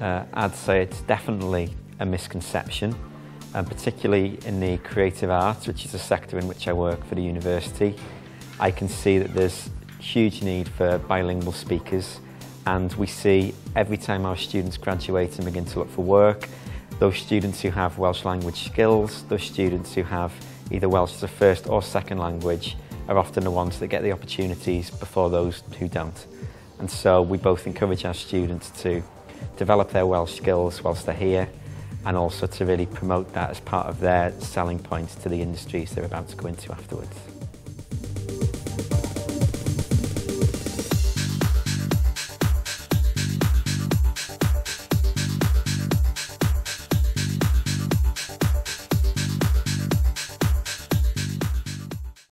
I'd say it's definitely a misconception, and particularly in the creative arts, which is a sector in which I work for the university. I can see that there's huge need for bilingual speakers, and we see every time our students graduate and begin to look for work, those students who have Welsh language skills, those students who have either Welsh as a first or second language, are often the ones that get the opportunities before those who don't. And so we both encourage our students to develop their Welsh skills whilst they're here, and also to really promote that as part of their selling points to the industries they're about to go into afterwards.